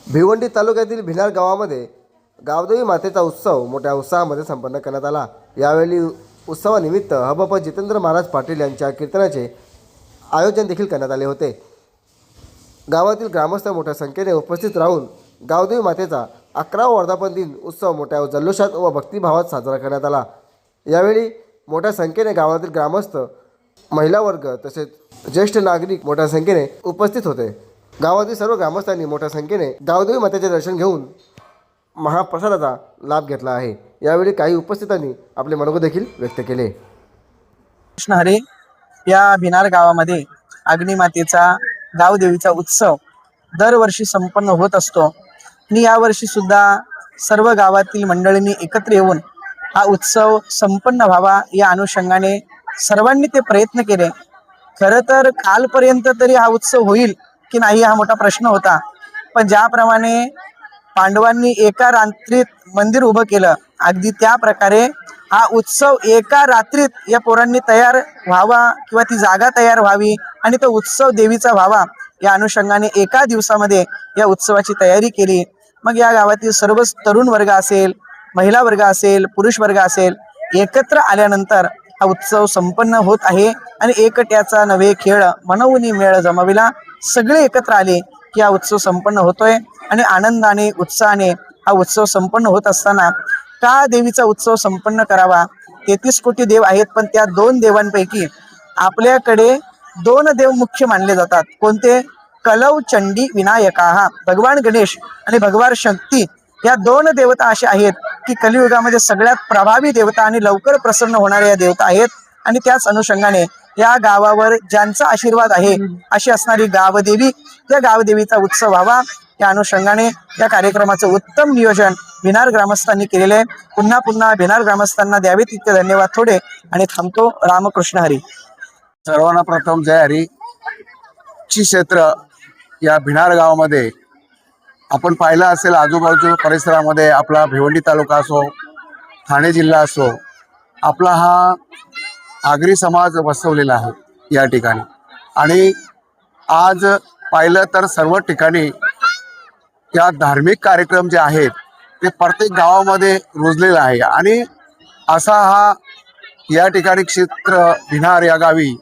भिवंडी तालुक्यातील भिनार गावामध्ये गावदेवी मातेचा उत्सव मोठ्या उत्साहामध्ये संपन्न करण्यात आला। यावेळी उत्सवानिमित्त हबप जितेंद्र महाराज पाटील यांच्या कीर्तनाचे आयोजन देखील करण्यात आले होते। गावातील ग्रामस्थ मोठ्या संख्येने उपस्थित राहून गावदेवी मातेचा 11वा वर्धापन दिन उत्सव मोठ्या जल्लोषात व भक्तिभावात साजरा करण्यात आला। यावेळी मोठ्या संख्येने गावातील ग्रामस्थ, महिला वर्ग तसेच ज्येष्ठ नागरिक मोठ्या संख्येने उपस्थित होते। गावातील सर्व ग्रामस्थांनी मोठ्या संख्येने गावदेवी मातेचे दर्शन घेऊन महाप्रसादाचा लाभ घेतला आहे। यावेळी काही उपस्थितांनी आपले मनोगत देखील व्यक्त केले। कृष्ण हरी या भिनार गावामध्ये अग्निमातेचा गावदेवीचा उत्सव दरवर्षी संपन्न होत असतो आणि यावर्षी सुद्धा सर्व गावातील मंडळींनी एकत्र येऊन हा उत्सव संपन्न व्हावा या अनुषंगाने सर्वांनी ते प्रयत्न केले। खरं तर कालपर्यंत तरी हा उत्सव होईल की नाही हा मोठा प्रश्न होता, पण ज्याप्रमाणे पांडवांनी एका रात्रीत मंदिर उभं केलं, अगदी त्या प्रकारे हा उत्सव एका रात्रीत या पोरांनी तयार व्हावा किंवा ती जागा तयार व्हावी आणि तो उत्सव देवीचा व्हावा या अनुषंगाने एका दिवसामध्ये या उत्सवाची तयारी केली। मग या गावातील सर्व तरुण वर्ग असेल, महिला वर्ग असेल, पुरुष वर्ग असेल, एकत्र आल्यानंतर हा उत्सव संपन्न होत आहे आणि एकट्याचा नव्हे खेळ मनवून मेळ जमविला। सगळे एकत्र आले की हा उत्सव संपन्न होतोय आणि आनंदाने उत्साहाने हा उत्सव संपन्न होत असताना का देवीचा उत्सव संपन्न करावा? 33 कोटी देव आहेत, पण त्या 2 देवांपैकी आपल्याकडे 2 देव मुख्य मानले जातात। कोणते? कलौ चंडी विनायका, भगवान गणेश आणि भगवान शक्ती या 2 देवता अशा आहेत की कलियुगामध्ये सगळ्यात प्रभावी देवता आणि लवकर प्रसन्न होणाऱ्या या देवता आहेत। आणि त्याच अनुषंगाने या गावावर ज्यांचा आशीर्वाद आहे अशी असणारी गावदेवी, त्या गावदेवीचा उत्सव व्हावा या अनुषंगाने या कार्यक्रमाचं उत्तम नियोजन भिनार ग्रामस्थांनी केलेले आहे। पुन्हा पुन्हा भिनार ग्रामस्थांना द्यावे तितके धन्यवाद थोडे आणि थांबतो। रामकृष्ण हरी। सर्वांना प्रथम जय हरी। क्षेत्र या भिनार गावामध्ये आपण पाहिलं असेल, आजूबाजू परिसरामध्ये आपला भिवंडी तालुका असो, ठाणे जिल्हा असो, आपला हा आगरी समाज वसवलेला आहे या ठिकाणी। आणि आज पाहिलं तर सर्व ठिकाणी या धार्मिक कार्यक्रम जे आहेत ते प्रत्येक गावामध्ये रुजलेला आहे। आणि असा हा या ठिकाणी क्षेत्र भिनार या गावी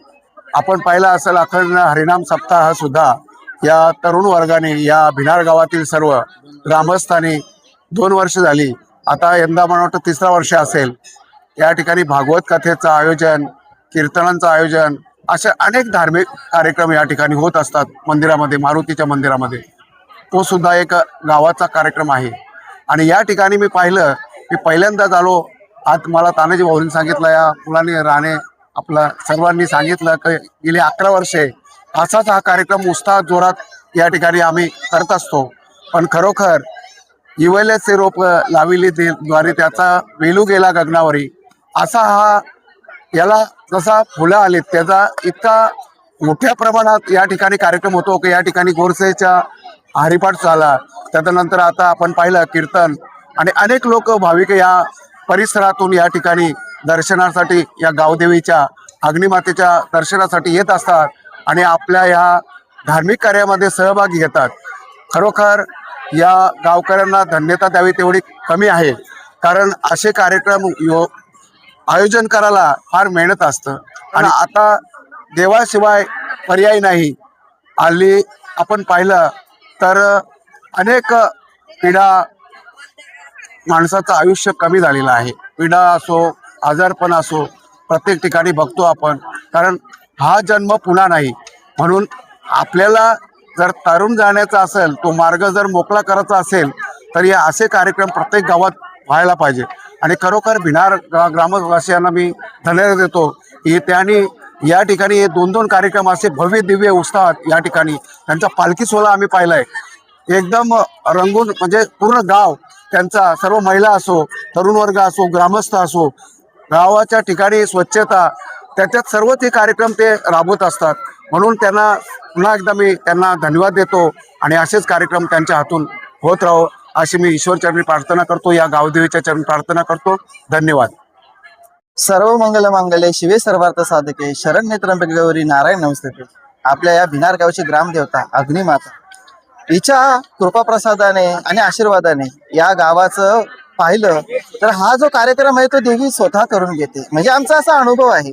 आपण पाहिला असेल, अखंड हरिनाम सप्ताह सुद्धा या तरुण वर्गाने या भिनार गावातील सर्व ग्रामस्थांनी 2 वर्ष झाली, आता यंदा मला वाटतं 3रा वर्ष असेल, या ठिकाणी भागवत कथेचं आयोजन, कीर्तनांचं आयोजन, असे अनेक धार्मिक कार्यक्रम या ठिकाणी होत असतात मंदिरामध्ये, मारुतीच्या मंदिरामध्ये। तो सुद्धा एक गावाचा कार्यक्रम आहे। आणि या ठिकाणी मी पाहिलं की पहिल्यांदाच आलो, आज मला तानाजी भाऊंनी सांगितलं, या मुलांनी राणे आपला सर्वांनी सांगितलं की गेली 11 वर्षे असाच हा कार्यक्रम उत्साह जोरात या ठिकाणी आम्ही करत असतो। पण खरोखर इवल्याचे रोप लाविले द्वारे त्याचा वेलू गेला गगनावरी, असा हा याला जसा फुलं आलेत त्याचा इतका मोठ्या प्रमाणात या ठिकाणी कार्यक्रम होतो की या ठिकाणी गोरसेचा हरिपाठ झाला, त्याच्यानंतर आता आपण पाहिलं कीर्तन, आणि अनेक लोक भाविक या परिसरातून या ठिकाणी दर्शनासाठी या गावदेवीच्या अग्निमातेच्या दर्शनासाठी येत असतात आणि आपल्या या धार्मिक कार्यामध्ये सहभागी घेतात। खरोखर या गावकऱ्यांना धन्यता द्यावी तेवढी कमी आहे, कारण असे कार्यक्रम आयोजन करायला फार मेहनत असतं आणि आता देवाशिवाय पर्याय नाही। हल्ली आपण पाहिलं तर अनेक पिढ्या माणसाचं आयुष्य कमी झालेलं आहे। पिढा असो, आजारपण असो, प्रत्येक ठिकाणी बघतो आपण, कारण हा जन्म पुन्हा नाही। म्हणून आपल्याला जर तरुण जाण्याचा असेल, तो मार्ग जर मोकळा करायचा असेल, तर या असे कार्यक्रम प्रत्येक गावात व्हायला पाहिजे। आणि खरोखर भिनार ग्रामवासियांना मी धन्यवाद देतो की त्यांनी या ठिकाणी हे 2-2 कार्यक्रम असे भव्य दिव्य उत्साहात या ठिकाणी त्यांचा पालखी सोहळा आम्ही पाहिलाय, एकदम रंगून, म्हणजे पूर्ण गाव त्यांचा, सर्व महिला असो, तरुण वर्ग असो, ग्रामस्थ असो, गावाच्या ठिकाणी स्वच्छता, त्याच्यात सर्व ते कार्यक्रम ते राबवत असतात। म्हणून त्यांना पुन्हा एकदा मी त्यांना धन्यवाद देतो आणि असेच कार्यक्रम त्यांच्या हातून होत राहो अशी मी ईश्वरचरणी प्रार्थना करतो, या गावदेवीच्या चरणी प्रार्थना करतो। धन्यवाद। सर्व मंगल मांगल्ये शिवे सर्वार्थ साधके शरण्य त्र्यंबके गौरी नारायण नमस्ते। आपल्या या भिनार गावची ग्रामदेवता अग्निमाता हिच्या कृपाप्रसादाने आणि आशीर्वादाने या गावाचं पाहिलं तर हा जो कार्यक्रम आहे तो देवी स्वतः करून घेते. म्हणजे आमचा असा अनुभव आहे.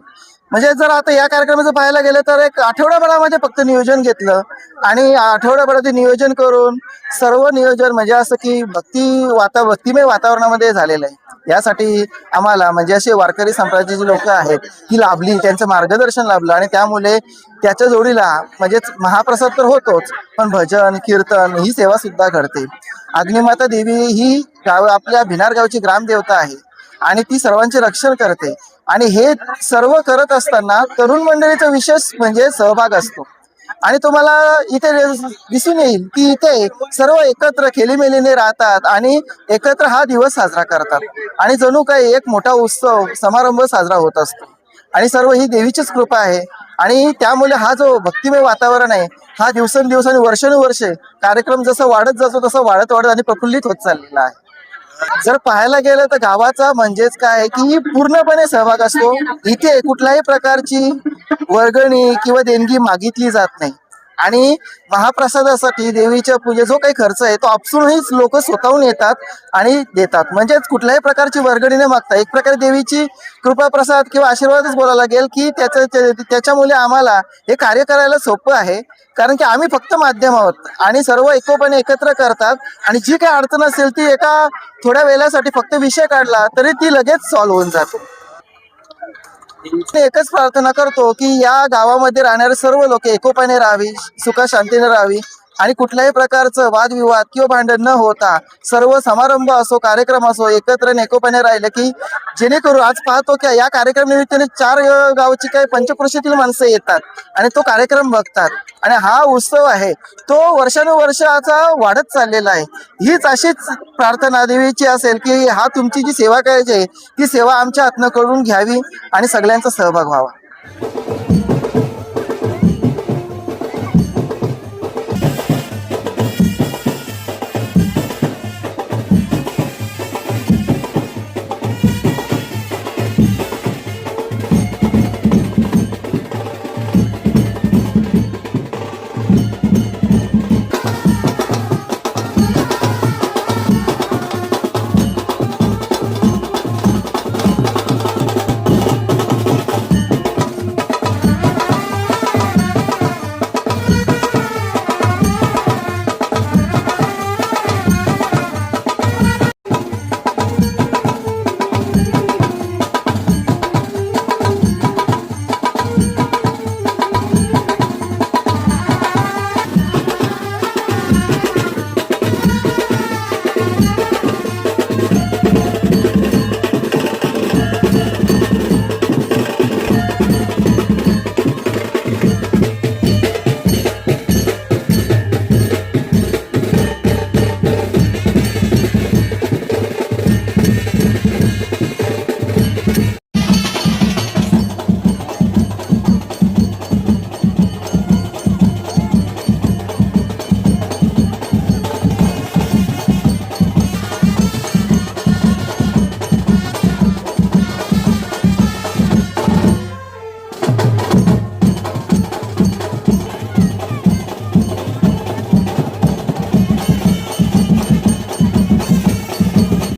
म्हणजे जर आता या कार्यक्रमाचं पाहायला गेलं तर एक आठवड्याभरामध्ये फक्त नियोजन घेतलं आणि आठवड्याभराचे नियोजन करून सर्व नियोजन म्हणजे असं की भक्तिमय वातावरणामध्ये झालेलं आहे. यासाठी आम्हाला म्हणजे असे वारकरी संप्रदायाचे जे लोक आहेत ती लाभली, त्यांचं मार्गदर्शन लाभलं आणि त्यामुळे त्याच्या जोडीला म्हणजेच महाप्रसाद तर होतोच, पण भजन कीर्तन ही सेवा सुद्धा घडते. अग्निमाता देवी ही आपल्या भिनार गावची ग्रामदेवता आहे आणि ती सर्वांचे रक्षण करते. आणि हे सर्व करत असताना तरुण मंडळीचा विशेष म्हणजे सहभाग असतो. आणि तुम्हाला इथे दिसून येईल की इथे सर्व एकत्र खेलीमेलीने राहतात आणि एकत्र हा दिवस साजरा करतात आणि जणू काही एक मोठा उत्सव समारंभ साजरा होत असतो. आणि सर्व ही देवीचीच कृपा आहे. आणि त्यामुळे हा जो भक्तिमय वातावरण आहे हा दिवसेंदिवस आणि वर्षानुवर्षे कार्यक्रम जसं वाढत जातो तसं वाढत आणि प्रफुल्लित होत चाललेला आहे. जर पाहायला गेलं तर गावाचा म्हणजेच काय की पूर्णपणे सहभाग असतो. इथे कुठल्याही प्रकारची वर्गणी किंवा देणगी मागितली जात नाही आणि महाप्रसादासाठी देवीच्या पूजे जो काही खर्च आहे तो आपसूनच लोक स्वतःहून येतात आणि देतात. म्हणजेच कुठल्याही प्रकारची वर्गणी न मागता एक प्रकारे देवीची कृपाप्रसाद किंवा आशीर्वादच बोलायला लागेल की त्याच्यामुळे आम्हाला हे कार्य करायला सोपं आहे. कारण की आम्ही फक्त माध्यम आहोत आणि सर्व एकोपाने एकत्र करतात आणि जी काही अडचण असेल ती एका थोड्या वेळासाठी फक्त विषय काढला तरी ती लगेच सॉल्व्ह होऊन जाते. एकच प्रार्थना करतो की या गावामध्ये राहणारे सर्व लोक एकोपाने राहावी, सुख शांतीने राहावी आणि कुठल्याही प्रकारचं वादविवाद किंवा भांडण न होता सर्व समारंभ असो कार्यक्रम असो एकत्र एकोपाने राहिले की जेणेकरून आज पाहतो की या कार्यक्रम निमित्ताने 4 गावची काही पंचक्रोशीतील माणसं येतात आणि तो कार्यक्रम बघतात आणि हा उत्सव आहे तो वर्षानुवर्षाचा वाढत चाललेला आहे. हीच अशीच प्रार्थना देवीची असेल की हा तुमची जी सेवा करायची आहे ती सेवा आमच्या हातनं करून घ्यावी आणि सगळ्यांचा सहभाग व्हावा.